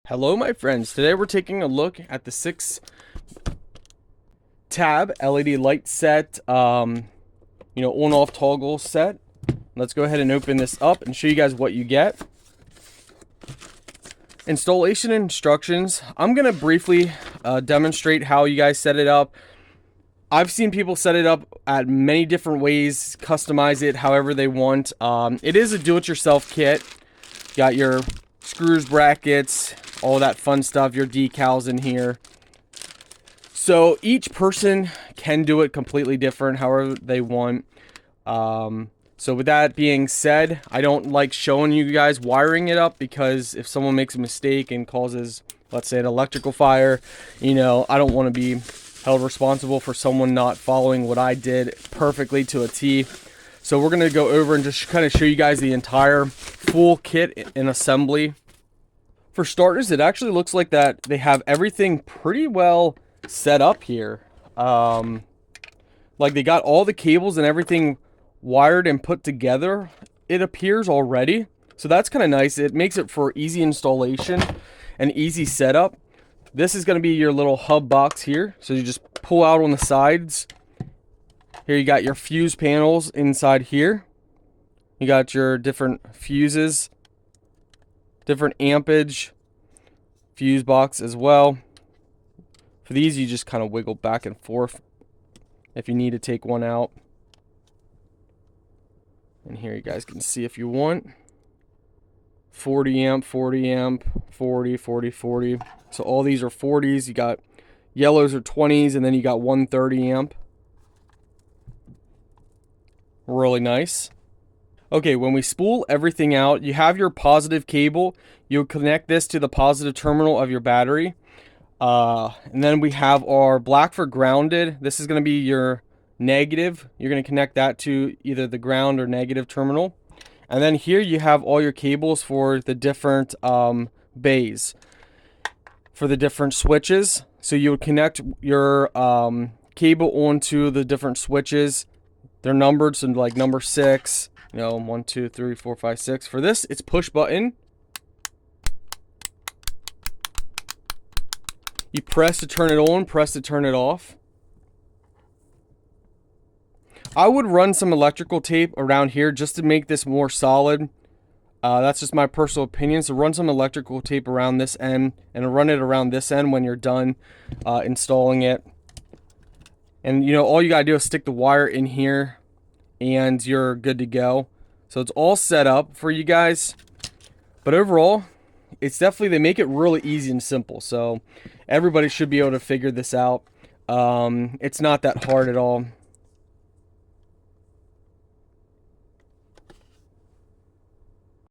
Hello my friends, today we're taking a look at the 6 tab LED light set, on off toggle set. Let's go ahead and open this up and show you guys what you get. Installation instructions. I'm going to briefly demonstrate how you guys set it up. I've seen people set it up at many different ways, customize it however they want. It is a do-it-yourself kit. Got your screws, brackets, all that fun stuff, your decals in here. So each person can do it completely different, however they want. So with that being said, I don't like showing you guys wiring it up because if someone makes a mistake and causes, let's say, an electrical fire, I don't want to be held responsible for someone not following what I did perfectly to a T. So we're going to go over and just kind of show you guys the entire full kit in assembly. For starters, it actually looks like that they have everything pretty well set up here. Like they got all the cables and everything wired and put together, it appears already. So that's kind of nice. It makes it for easy installation and easy setup. This is going to be your little hub box here. So you just pull out on the sides. Here you got your fuse panels inside here. You got your different fuses, different ampage, fuse box as well. For these, you just kind of wiggle back and forth if you need to take one out. And here you guys can see if you want. 40 amp, 40 amp, 40, 40, 40. So all these are 40s. You got yellows are 20s, and then you got 130 amp. Really nice. Okay, when we spool everything out, you have your positive cable. You'll connect this to the positive terminal of your battery. And then we have our black for grounded. This is going to be your negative. You're going to connect that to either the ground or negative terminal. And then here you have all your cables for the different bays, for the different switches. So you would connect your cable onto the different switches. They're numbered, so like number 6, 1, 2, 3, 4, 5, 6. For this, it's push button. You press to turn it on, press to turn it off. I would run some electrical tape around here just to make this more solid. That's just my personal opinion. So run some electrical tape around this end and run it around this end when you're done installing it. And all you gotta do is stick the wire in here and you're good to go. So it's all set up for you guys. But overall, it's definitely, they make it really easy and simple. So everybody should be able to figure this out. It's not that hard at all.